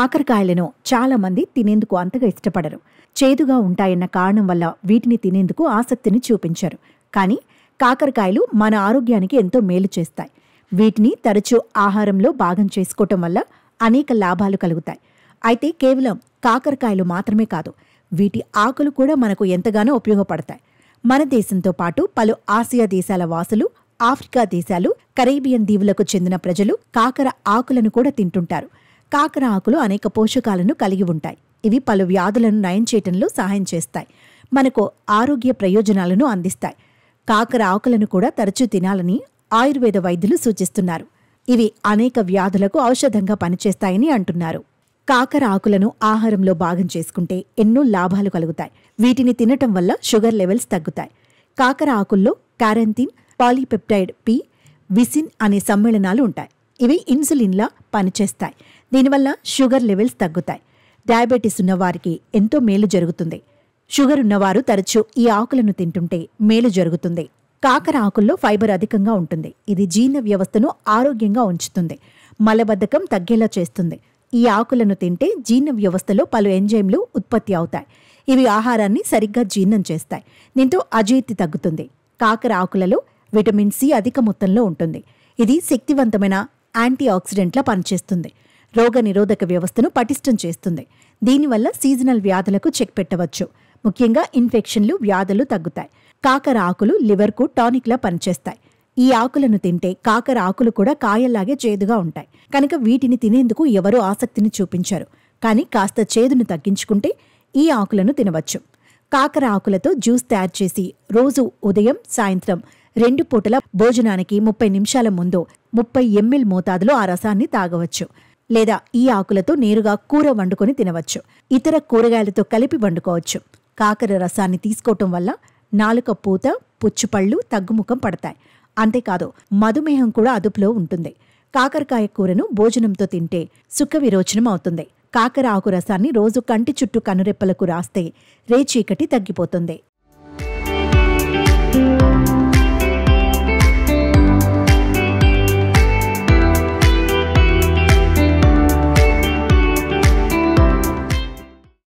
కాకరకాయలను చాలామంది తినేందుకు అంతగా ఇష్టపడరు. చేదుగా ఉంటాయన్న కారణం వల్ల వీటిని తినేందుకు ఆసక్తిని చూపించరు. కానీ కాకరకాయలు మన ఆరోగ్యానికి ఎంతో మేలు చేస్తాయి. వీటిని తరచూ ఆహారంలో భాగం చేసుకోవటం వల్ల అనేక లాభాలు కలుగుతాయి. అయితే కేవలం కాకరకాయలు మాత్రమే కాదు, వీటి ఆకులు కూడా మనకు ఎంతగానో ఉపయోగపడతాయి. మన దేశంతో పాటు పలు ఆసియా దేశాల వాసులు, ఆఫ్రికా దేశాలు, కరేబియన్ దీవులకు చెందిన ప్రజలు కాకర ఆకులను కూడా తింటుంటారు. కాకర ఆకులు అనేక పోషకాలను కలిగి ఉంటాయి. ఇవి పలు వ్యాధులను నయం చేయటంలో సహాయం చేస్తాయి. మనకు ఆరోగ్య ప్రయోజనాలను అందిస్తాయి. కాకర ఆకులను కూడా తరచూ తినాలని ఆయుర్వేద వైద్యులు సూచిస్తున్నారు. ఇవి అనేక వ్యాధులకు ఔషధంగా పనిచేస్తాయని అంటున్నారు. కాకర ఆకులను ఆహారంలో భాగం చేసుకుంటే ఎన్నో లాభాలు కలుగుతాయి. వీటిని తినటం వల్ల షుగర్ లెవెల్స్ తగ్గుతాయి. కాకర ఆకుల్లో క్యారెంథిన్, పాలీపెప్టైడ్ పి, విసిన్ అనే సమ్మేళనాలు ఉంటాయి. ఇవి ఇన్సులిన్లా పనిచేస్తాయి. దీనివల్ల షుగర్ లెవెల్స్ తగ్గుతాయి. డయాబెటీస్ ఉన్నవారికి ఎంతో మేలు జరుగుతుంది. షుగర్ ఉన్నవారు తరచూ ఈ ఆకులను తింటుంటే మేలు జరుగుతుంది. కాకర ఆకుల్లో ఫైబర్ అధికంగా ఉంటుంది. ఇది జీర్ణ వ్యవస్థను ఆరోగ్యంగా ఉంచుతుంది. మలబద్ధకం తగ్గేలా చేస్తుంది. ఈ ఆకులను తింటే జీర్ణ వ్యవస్థలో పలు ఎంజైమ్లు ఉత్పత్తి అవుతాయి. ఇవి ఆహారాన్ని సరిగ్గా జీర్ణం చేస్తాయి. దీంతో అజీర్తి తగ్గుతుంది. కాకర ఆకులలో విటమిన్ సి అధిక మొత్తంలో ఉంటుంది. ఇది శక్తివంతమైన యాంటీ ఆక్సిడెంట్లా పనిచేస్తుంది. రోగ నిరోధక వ్యవస్థను పటిష్టం చేస్తుంది. దీనివల్ల సీజనల్ వ్యాధులకు చెక్ పెట్టవచ్చు. ముఖ్యంగా ఇన్ఫెక్షన్లు, వ్యాధులు తగ్గుతాయి. కాకర ఆకులు లివర్కు టానిక్లా పనిచేస్తాయి. ఈ ఆకులను తింటే కాకర ఆకులు కూడా కాయల్లాగే చేదుగా ఉంటాయి. కనుక వీటిని తినేందుకు ఎవరూ ఆసక్తిని చూపించారు. కానీ కాస్త చేదును తగ్గించుకుంటే ఈ ఆకులను తినవచ్చు. కాకర ఆకులతో జ్యూస్ తయారు చేసి రోజు ఉదయం, సాయంత్రం 2 పూటల భోజనానికి 30 నిమిషాల ముందు 30 ml మోతాదులో ఆ రసాన్ని తాగవచ్చు. లేదా ఈ ఆకులతో నేరుగా కూర వండుకొని తినవచ్చు. ఇతర కూరగాయలతో కలిపి వండుకోవచ్చు. కాకర రసాన్ని తీసుకోవటం వల్ల నాలుక పూత, పుచ్చుపళ్ళు తగ్గుముఖం పడతాయి. అంతేకాదు, మధుమేహం కూడా అదుపులో ఉంటుంది. కాకరకాయ కూరను భోజనంతో తింటే సుఖ విరోచనం అవుతుంది. కాకర ఆకు రసాన్ని రోజు కంటి చుట్టూ కనురెప్పలకు రాస్తే రేచీకటి తగ్గిపోతుంది.